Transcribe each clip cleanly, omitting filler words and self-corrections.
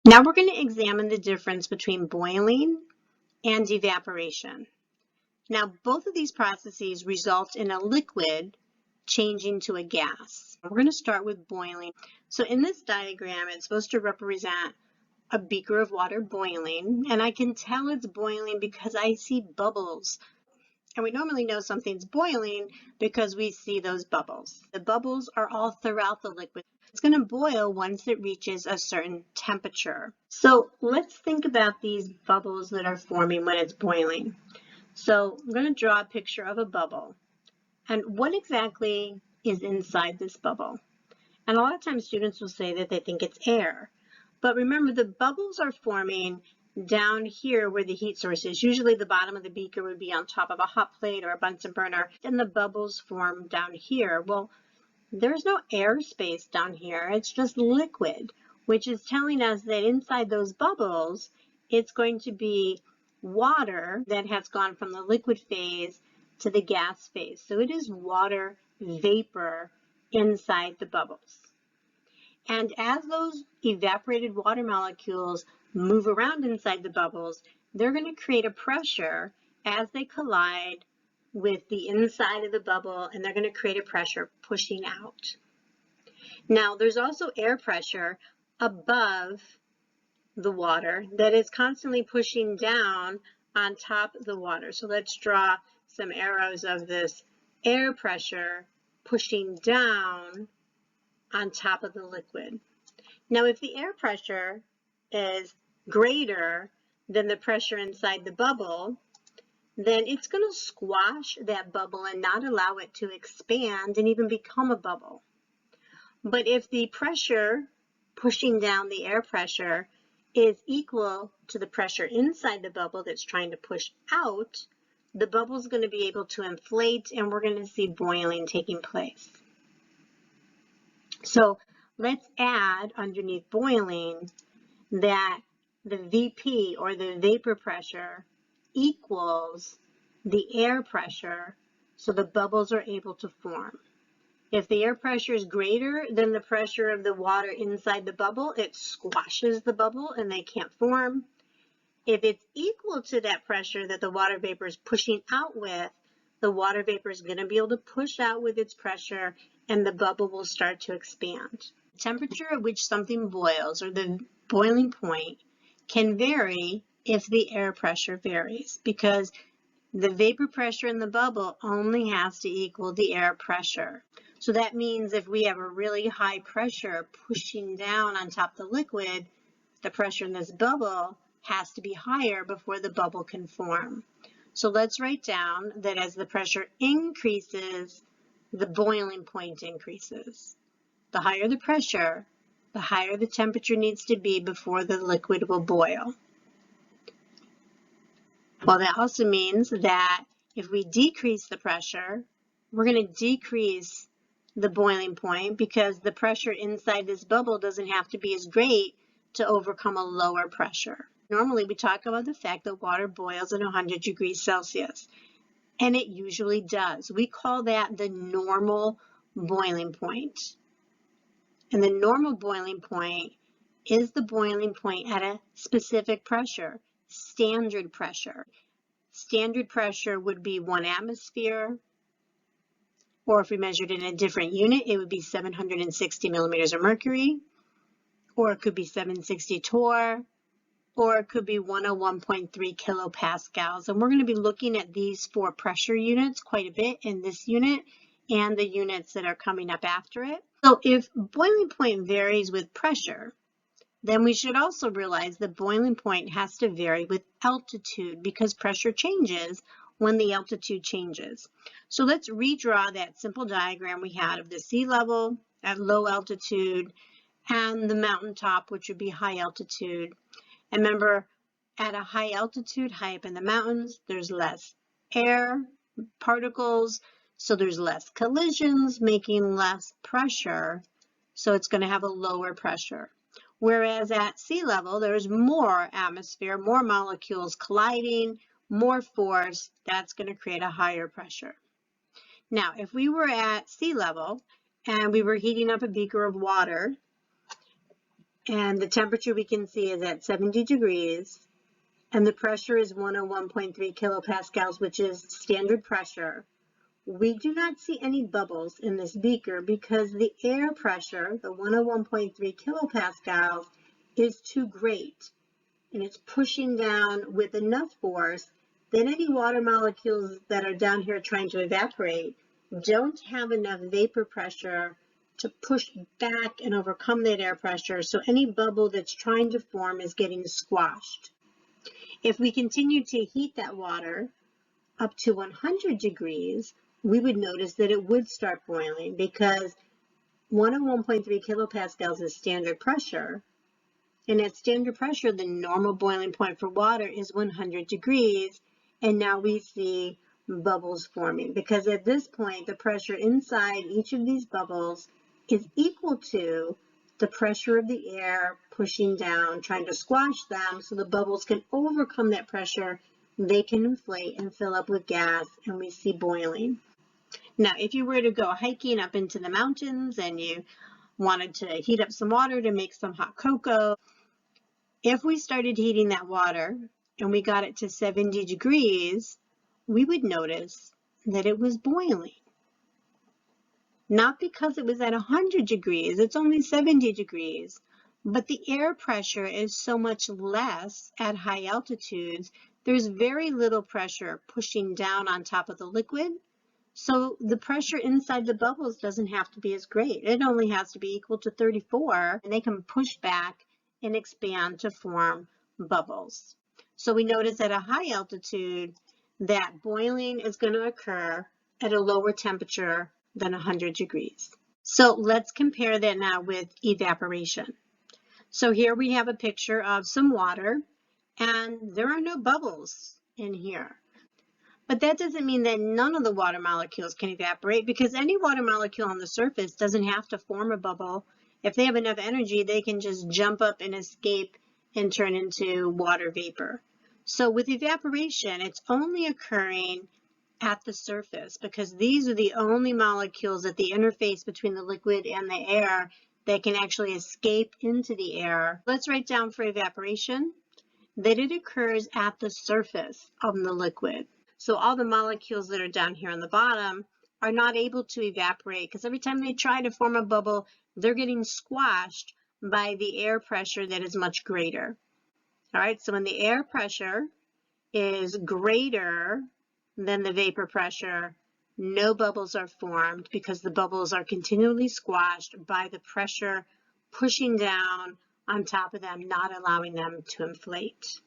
Now we're going to examine the difference between boiling and evaporation. Now both of these processes result in a liquid changing to a gas. We're going to start with boiling. So in this diagram, it's supposed to represent a beaker of water boiling, and I can tell it's boiling because I see bubbles. And we normally know something's boiling because we see those bubbles. The bubbles are all throughout the liquid. It's going to boil once it reaches a certain temperature. So let's think about these bubbles that are forming when it's boiling. So I'm going to draw a picture of a bubble. And what exactly is inside this bubble? And a lot of times students will say that they think it's air. But remember, the bubbles are forming down here where the heat source is. Usually the bottom of the beaker would be on top of a hot plate or a Bunsen burner, and the bubbles form down here. Well, there's no air space down here. It's just liquid, which is telling us that inside those bubbles, it's going to be water that has gone from the liquid phase to the gas phase. So it is water vapor inside the bubbles. And as those evaporated water molecules move around inside the bubbles, they're going to create a pressure as they collide with the inside of the bubble, and they're going to create a pressure pushing out. Now, there's also air pressure above the water that is constantly pushing down on top of the water. So let's draw some arrows of this air pressure pushing down on top of the liquid. Now, if the air pressure is greater than the pressure inside the bubble, then it's going to squash that bubble and not allow it to expand and even become a bubble. But if the pressure pushing down the air pressure is equal to the pressure inside the bubble that's trying to push out, the bubble is going to be able to inflate, and we're going to see boiling taking place. So let's add underneath boiling that the VP, or the vapor pressure, equals the air pressure, so the bubbles are able to form. If the air pressure is greater than the pressure of the water inside the bubble, it squashes the bubble and they can't form. If it's equal to that pressure that the water vapor is pushing out with, the water vapor is going to be able to push out with its pressure and the bubble will start to expand. The temperature at which something boils, or the boiling point, can vary if the air pressure varies, because the vapor pressure in the bubble only has to equal the air pressure. So that means if we have a really high pressure pushing down on top of the liquid, the pressure in this bubble has to be higher before the bubble can form. So let's write down that as the pressure increases, the boiling point increases. The higher the pressure, the higher the temperature needs to be before the liquid will boil. Well, that also means that if we decrease the pressure, we're going to decrease the boiling point, because the pressure inside this bubble doesn't have to be as great to overcome a lower pressure. Normally, we talk about the fact that water boils at 100 degrees Celsius, and it usually does. We call that the normal boiling point. And the normal boiling point is the boiling point at a specific pressure, standard pressure. Standard pressure would be 1 atmosphere, or if we measured in a different unit, it would be 760 millimeters of mercury, or it could be 760 torr, or it could be 101.3 kilopascals. And we're going to be looking at these 4 pressure units quite a bit in this unit and the units that are coming up after it. So if boiling point varies with pressure, then we should also realize that boiling point has to vary with altitude, because pressure changes when the altitude changes. So let's redraw that simple diagram we had of the sea level at low altitude and the mountaintop, which would be high altitude. And remember, at a high altitude, high up in the mountains, there's less air particles, so there's less collisions, making less pressure, so it's going to have a lower pressure. Whereas at sea level, there's more atmosphere, more molecules colliding, more force. That's going to create a higher pressure. Now, if we were at sea level and we were heating up a beaker of water, And the temperature we can see is at 70 degrees. And the pressure is 101.3 kilopascals, which is standard pressure. We do not see any bubbles in this beaker because the air pressure, the 101.3 kilopascals, is too great. And it's pushing down with enough force that any water molecules that are down here trying to evaporate don't have enough vapor pressure to push back and overcome that air pressure. So any bubble that's trying to form is getting squashed. If we continue to heat that water up to 100 degrees, we would notice that it would start boiling because 101.3 kilopascals is standard pressure. And at standard pressure, the normal boiling point for water is 100 degrees. And now we see bubbles forming because at this point, the pressure inside each of these bubbles is equal to the pressure of the air pushing down, trying to squash them so the bubbles can overcome that pressure. They can inflate and fill up with gas, and we see boiling. Now, if you were to go hiking up into the mountains and you wanted to heat up some water to make some hot cocoa, if we started heating that water and we got it to 70 degrees, we would notice that it was boiling. Not because it was at 100 degrees, it's only 70 degrees, but the air pressure is so much less at high altitudes. There's very little pressure pushing down on top of the liquid. So the pressure inside the bubbles doesn't have to be as great. It only has to be equal to 34, and they can push back and expand to form bubbles. So we notice at a high altitude that boiling is going to occur at a lower temperature than 100 degrees. So let's compare that now with evaporation. So here we have a picture of some water, and there are no bubbles in here. But that doesn't mean that none of the water molecules can evaporate, because any water molecule on the surface doesn't have to form a bubble. If they have enough energy, they can just jump up and escape and turn into water vapor. So with evaporation, it's only occurring at the surface because these are the only molecules at the interface between the liquid and the air that can actually escape into the air. Let's write down for evaporation that it occurs at the surface of the liquid. So all the molecules that are down here on the bottom are not able to evaporate because every time they try to form a bubble, they're getting squashed by the air pressure that is much greater. All right, so when the air pressure is greater than the vapor pressure, no bubbles are formed because the bubbles are continually squashed by the pressure pushing down on top of them, not allowing them to inflate.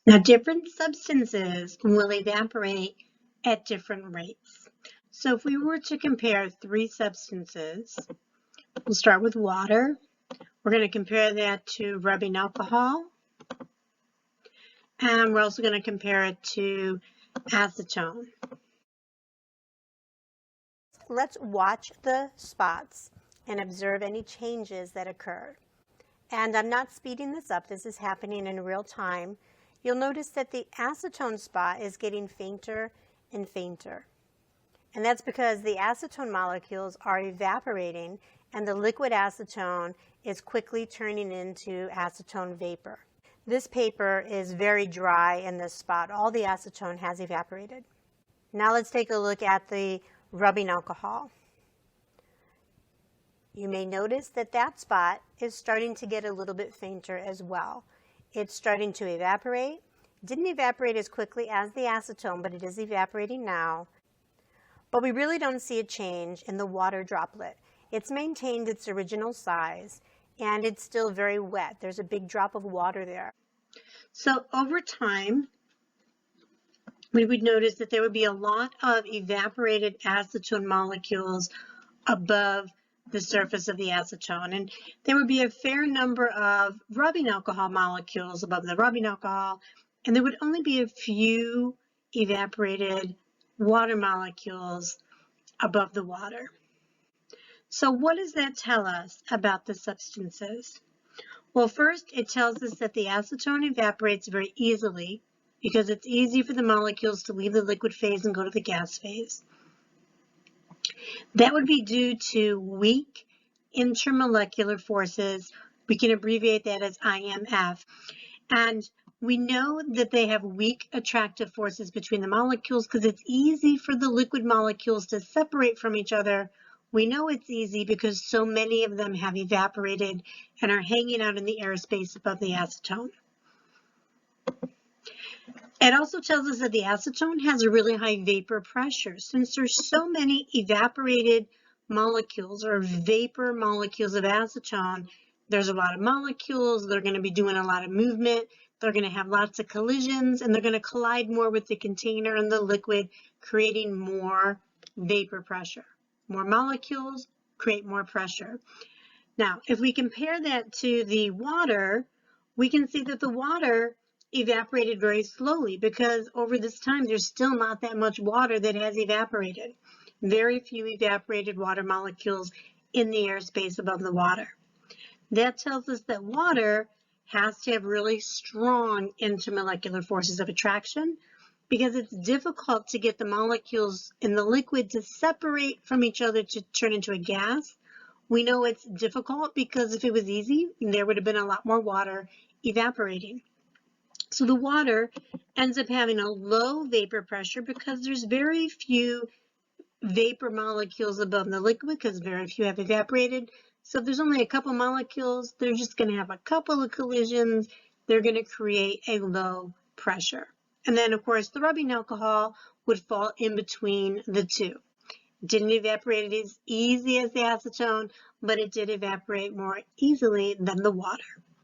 Now, different substances will evaporate at different rates. So if we were to compare three substances, we'll start with water. We're going to compare that to rubbing alcohol. And we're also going to compare it to acetone. Let's watch the spots and observe any changes that occur. And I'm not speeding this up. This is happening in real time. You'll notice that the acetone spot is getting fainter and fainter. And that's because the acetone molecules are evaporating and the liquid acetone is quickly turning into acetone vapor. This paper is very dry in this spot. All the acetone has evaporated. Now let's take a look at the rubbing alcohol. You may notice that that spot is starting to get a little bit fainter as well. It's starting to evaporate. It didn't evaporate as quickly as the acetone, but it is evaporating now. But we really don't see a change in the water droplet. It's maintained its original size, and it's still very wet. There's a big drop of water there. So over time, we would notice that there would be a lot of evaporated acetone molecules above the surface of the acetone, and there would be a fair number of rubbing alcohol molecules above the rubbing alcohol, and there would only be a few evaporated water molecules above the water. So what does that tell us about the substances? Well, first, it tells us that the acetone evaporates very easily because it's easy for the molecules to leave the liquid phase and go to the gas phase. That would be due to weak intermolecular forces. We can abbreviate that as IMF. And we know that they have weak attractive forces between the molecules because it's easy for the liquid molecules to separate from each other. We know it's easy because so many of them have evaporated and are hanging out in the airspace above the acetone. It also tells us that the acetone has a really high vapor pressure. Since there's so many evaporated molecules or vapor molecules of acetone, there's a lot of molecules, they're going to be doing a lot of movement, they're going to have lots of collisions, and they're going to collide more with the container and the liquid, creating more vapor pressure. More molecules create more pressure. Now, if we compare that to the water, we can see that the water evaporated very slowly because over this time, there's still not that much water that has evaporated. Very few evaporated water molecules in the airspace above the water. That tells us that water has to have really strong intermolecular forces of attraction because it's difficult to get the molecules in the liquid to separate from each other to turn into a gas. We know it's difficult because if it was easy, there would have been a lot more water evaporating. So the water ends up having a low vapor pressure because there's very few vapor molecules above the liquid because very few have evaporated. So if there's only a couple molecules, they're just going to have a couple of collisions. They're going to create a low pressure. And then, of course, the rubbing alcohol would fall in between the two. Didn't evaporate as easy as the acetone, but it did evaporate more easily than the water.